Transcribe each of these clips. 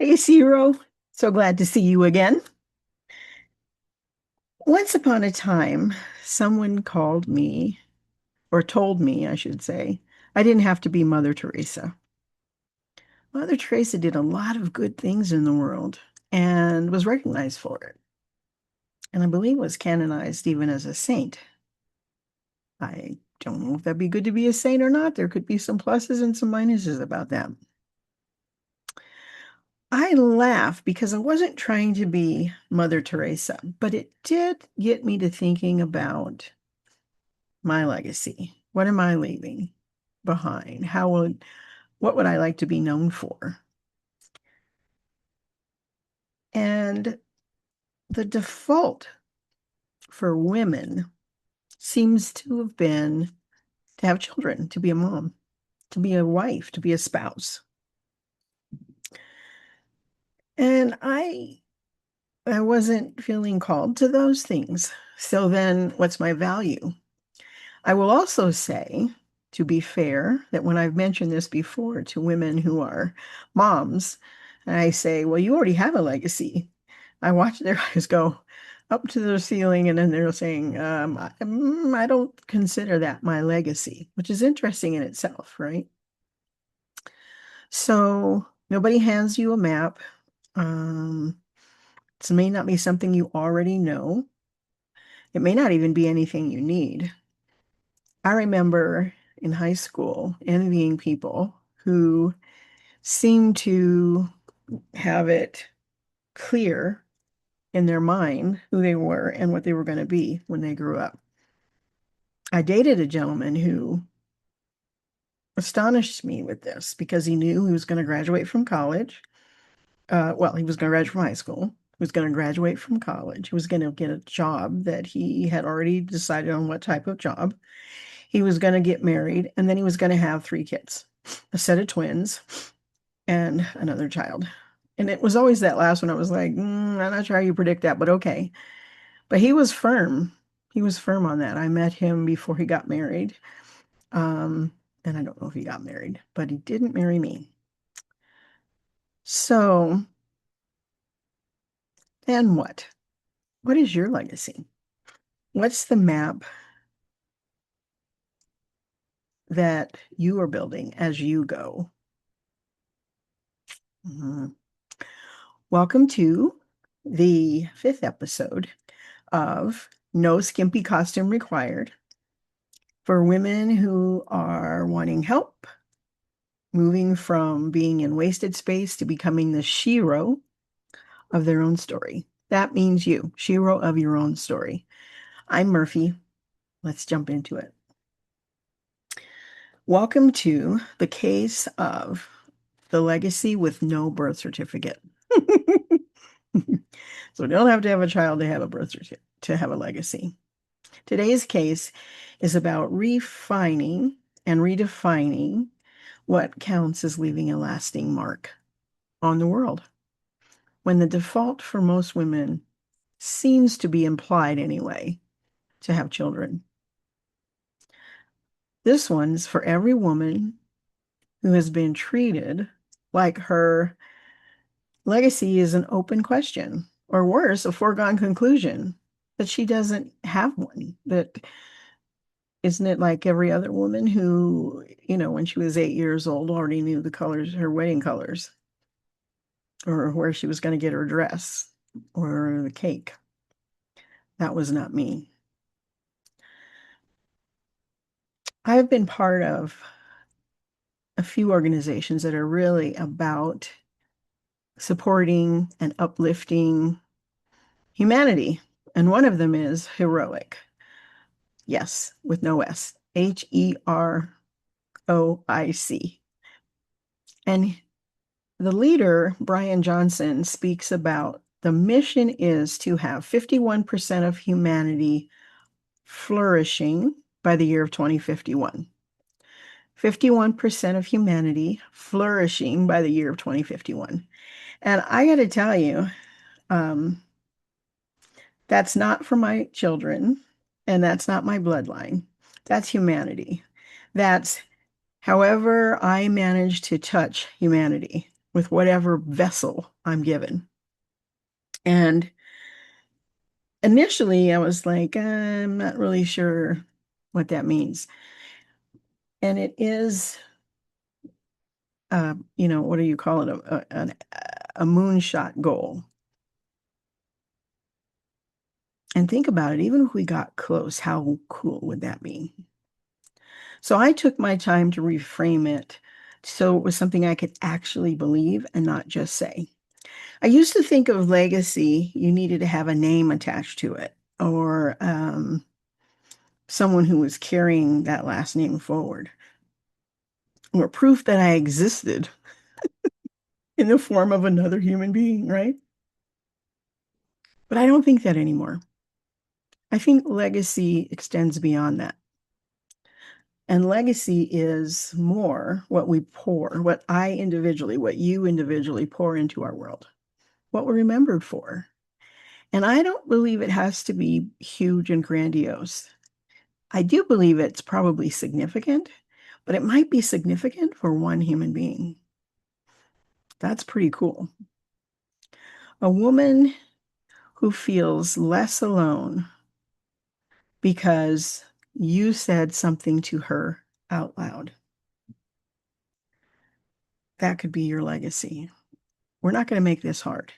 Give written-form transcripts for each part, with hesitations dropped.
Hey, Zero. So glad to see you again. Once upon a time, someone called me, or told me, I should say, I didn't have to be Mother Teresa. Mother Teresa did a lot of good things in the world and was recognized for it. And I believe was canonized even as a saint. I don't know if that'd be good to be a saint or not. There could be some pluses and some minuses about that. I laugh because I wasn't trying to be Mother Teresa, but it did get me to thinking about my legacy. What am I leaving behind? What would I like to be known for? And the default for women seems to have been to have children, to be a mom, to be a wife, to be a spouse. And I wasn't feeling called to those things. So then what's my value? I will also say, to be fair, that when I've mentioned this before to women who are moms, and I say, well, you already have a legacy. I watch their eyes go up to the ceiling, and then they're saying, I don't consider that my legacy, which is interesting in itself, right? So nobody hands you a map. Um, it may not be something you already know. It may not even be anything you need. I remember in high school envying people who seemed to have it clear in their mind who they were and what they were going to be when they grew up. I dated a gentleman who astonished me with this because he knew he was going to graduate from college. Well, he was going to graduate from high school. He was going to graduate from college. He was going to get a job that he had already decided on what type of job. He was going to get married, and then he was going to have three kids, a set of twins, and another child. And it was always that last one. I was like, I'm not sure how you predict that, but okay. But he was firm. He was firm on that. I met him before he got married. Um, and I don't know if he got married, but he didn't marry me. So then what? What is your legacy? What's the map that you are building as you go? Mhm. Welcome to the fifth episode of No Skimpy Costume Required for women who are wanting help, moving from being in wasted space to becoming the shero of their own story. That means you, shero of your own story. I'm Murphy. Let's jump into it. Welcome to the case of the legacy with no birth certificate. So you don't have to have a child to have a birth certificate to have a legacy. Today's case is about refining and redefining what counts as leaving a lasting mark on the world. When the default for most women seems to be implied anyway, to have children. This one's for every woman who has been treated like her legacy is an open question, or worse, a foregone conclusion that she doesn't have one. That isn't it like every other woman who, when she was 8 years old, already knew the colors, her wedding colors, or where she was going to get her dress or the cake. That was not me. I've been part of a few organizations that are really about supporting and uplifting humanity. And one of them is heroic. Yes, with no S. Heroic. And the leader, Brian Johnson, speaks about the mission is to have 51% of humanity flourishing by the year of 2051. 51% of humanity flourishing by the year of 2051. And I got to tell you, um, that's not for my children, and that's not my bloodline. That's humanity. That's however I manage to touch humanity with whatever vessel I'm given. And initially, I was like, I'm not really sure what that means. And it is, what do you call it? A moonshot goal. And think about it, even if we got close, how cool would that be? So I took my time to reframe it so it was something I could actually believe and not just say. I used to think of legacy, you needed to have a name attached to it or someone who was carrying that last name forward or proof that I existed in the form of another human being, right? But I don't think that anymore. I think legacy extends beyond that. And legacy is more what we pour, what you individually pour into our world, what we're remembered for. And I don't believe it has to be huge and grandiose. I do believe it's probably significant, but it might be significant for one human being. That's pretty cool. A woman who feels less alone because you said something to her out loud. That could be your legacy. We're not going to make this hard.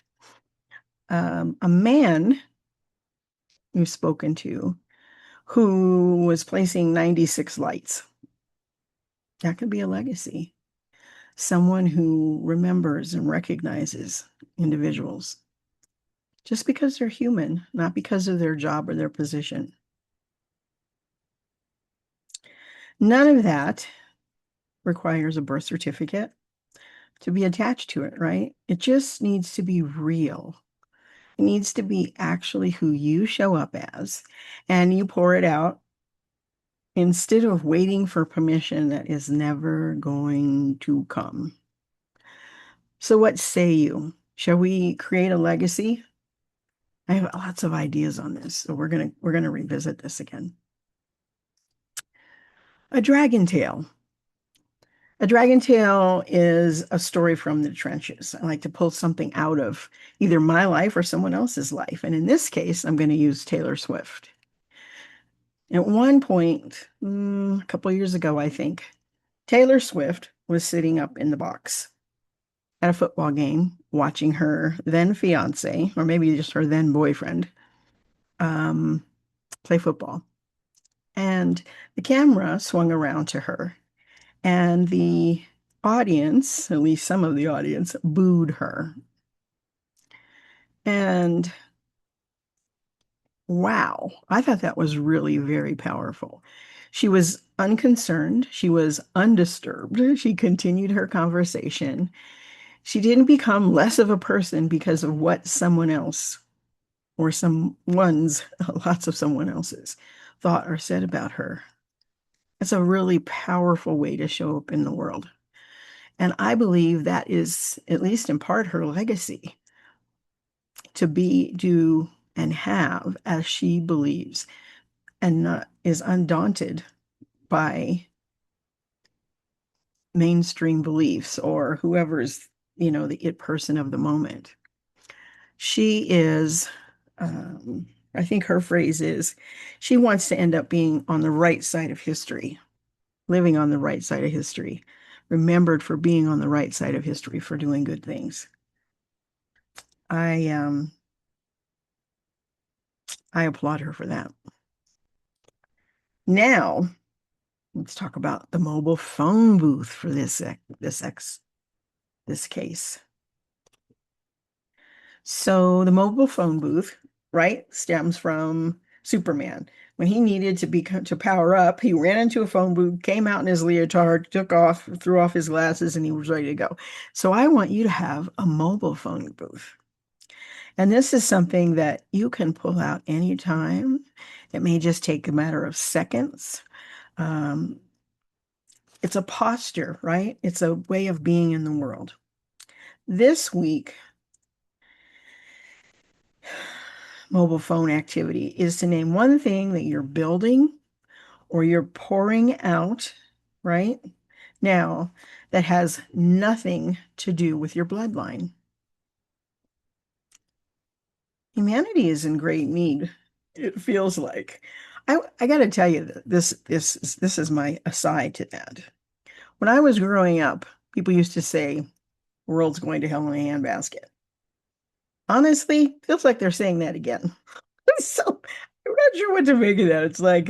A man you've spoken to who was placing 96 lights. That could be a legacy. Someone who remembers and recognizes individuals just because they're human, not because of their job or their position. None of that requires a birth certificate to be attached to it, right? It just needs to be real. It needs to be actually who you show up as, and you pour it out instead of waiting for permission that is never going to come. So what say you? Shall we create a legacy? I have lots of ideas on this, so we're gonna revisit this again. A dragon tale. A dragon tale is a story from the trenches. I like to pull something out of either my life or someone else's life. And in this case, I'm going to use Taylor Swift. At one point, a couple of years ago, I think, Taylor Swift was sitting up in the box at a football game watching her then fiance, or maybe just her then boyfriend, um, play football. And the camera swung around to her, and the audience, at least some of the audience, booed her. And wow, I thought that was really very powerful. She was unconcerned. She was undisturbed. She continued her conversation. She didn't become less of a person because of what someone else or someone's, lots of someone else's, thought or said about her. It's a really powerful way to show up in the world. And I believe that is, at least in part, her legacy to be, do, and have as she believes and not, is undaunted by mainstream beliefs or whoever's, the it person of the moment. She is, I think her phrase is, she wants to end up being on the right side of history, living on the right side of history, remembered for being on the right side of history, for doing good things. I applaud her for that. Now, let's talk about the mobile phone booth for this case. So the mobile phone booth, right, stems from Superman. When he needed to power up, he ran into a phone booth, came out in his leotard, took off, threw off his glasses, and he was ready to go. So I want you to have a mobile phone booth. And this is something that you can pull out anytime. It may just take a matter of seconds. It's a posture, right? It's a way of being in the world. This week, mobile phone activity is to name one thing that you're building or you're pouring out, right? Now, that has nothing to do with your bloodline. Humanity is in great need, it feels like. I got to tell you that this is my aside to that. When I was growing up, people used to say, "World's going to hell in a handbasket." Honestly, feels like they're saying that again. So I'm not sure what to make of that. It's like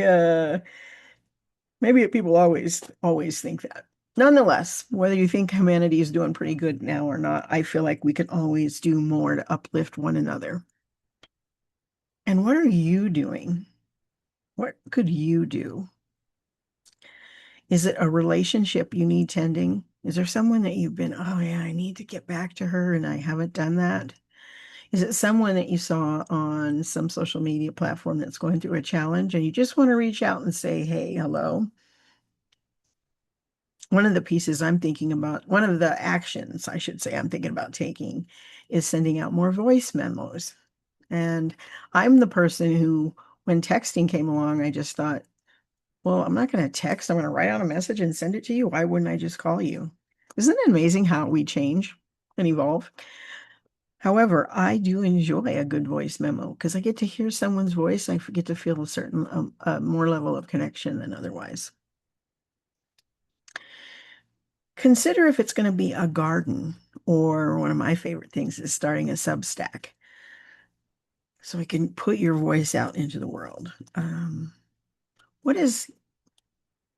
maybe people always think that. Nonetheless, whether you think humanity is doing pretty good now or not, I feel like we can always do more to uplift one another. And what are you doing? What could you do? Is it a relationship you need tending? Is there someone that you've been, oh yeah, I need to get back to her and I haven't done that? Is it someone that you saw on some social media platform that's going through a challenge and you just want to reach out and say, hey, hello? One of the pieces I'm thinking about, one of the actions I should say I'm thinking about taking is sending out more voice memos. And I'm the person who, when texting came along, I just thought, well, I'm not going to text. I'm going to write out a message and send it to you. Why wouldn't I just call you? Isn't it amazing how we change and evolve? However, I do enjoy a good voice memo because I get to hear someone's voice. I get to feel a certain more level of connection than otherwise. Consider if it's going to be a garden, or one of my favorite things is starting a Substack so we can put your voice out into the world. What is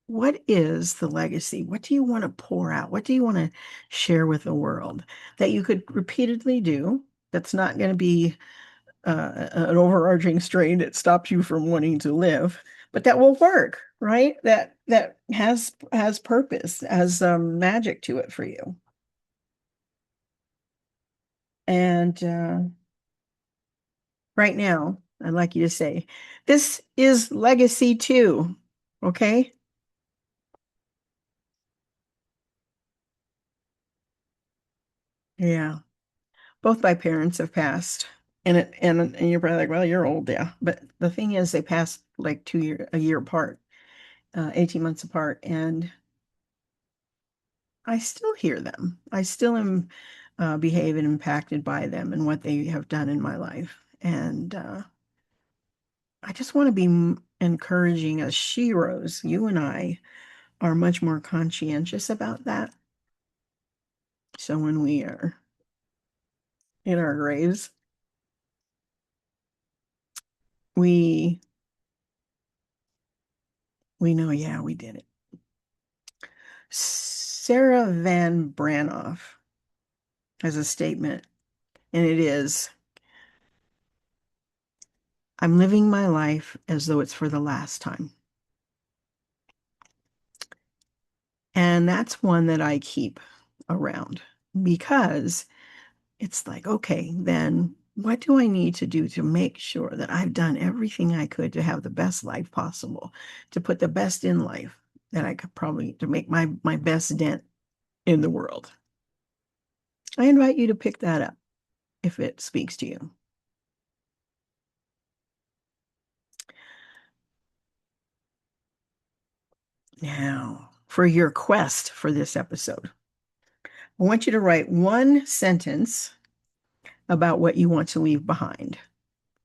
what is the legacy? What do you want to pour out? What do you want to share with the world that you could repeatedly do? That's not going to be an overarching strain that stops you from wanting to live, but that will work, right? That has purpose, has magic to it for you. And right now, I'd like you to say, this is legacy too. Okay? Yeah. Both my parents have passed. And you're probably like, well, you're old, yeah. But the thing is, they passed like a year apart, 18 months apart, and I still hear them. I still am behaving impacted by them and what they have done in my life. And I just want to be encouraging as sheroes. You and I are much more conscientious about that. So when we are in our graves, we we know, yeah, we did it. Sarah Van Branoff has a statement, and it is, I'm living my life as though it's for the last time. And that's one that I keep around because it's like, okay, then what do I need to do to make sure that I've done everything I could to have the best life possible, to put the best in life that I could probably, to make my best dent in the world? I invite you to pick that up if it speaks to you. Now, for your quest for this episode, I want you to write one sentence about what you want to leave behind.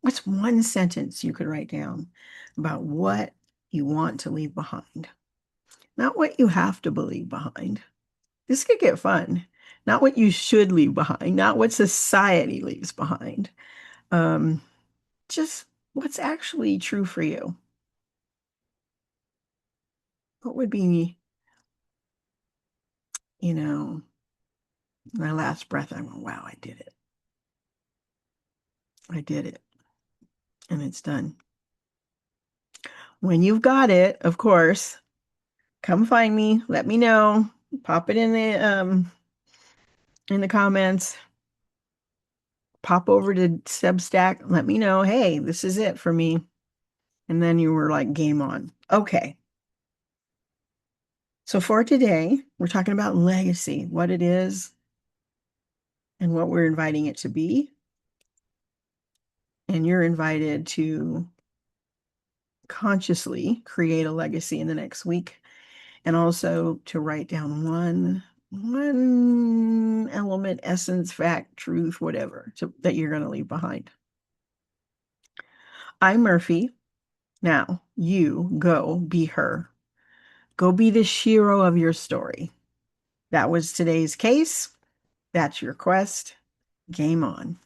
What's one sentence you could write down about what you want to leave behind? Not what you have to leave behind. This could get fun. Not what you should leave behind, not what society leaves behind. Um, just what's actually true for you. What would be, you know, my last breath? I went, wow, I did it. I did it. And it's done. When you've got it, of course, come find me. Let me know. Pop it in the comments. Pop over to Substack. Let me know. Hey, this is it for me. And then you were like, game on. Okay. So for today, we're talking about legacy, what it is and what we're inviting it to be. And you're invited to consciously create a legacy in the next week and also to write down one One element, essence, fact, truth, whatever, that you're going to leave behind. I'm Murphy. Now you go be her. Go be the hero of your story. That was today's case. That's your quest. Game on.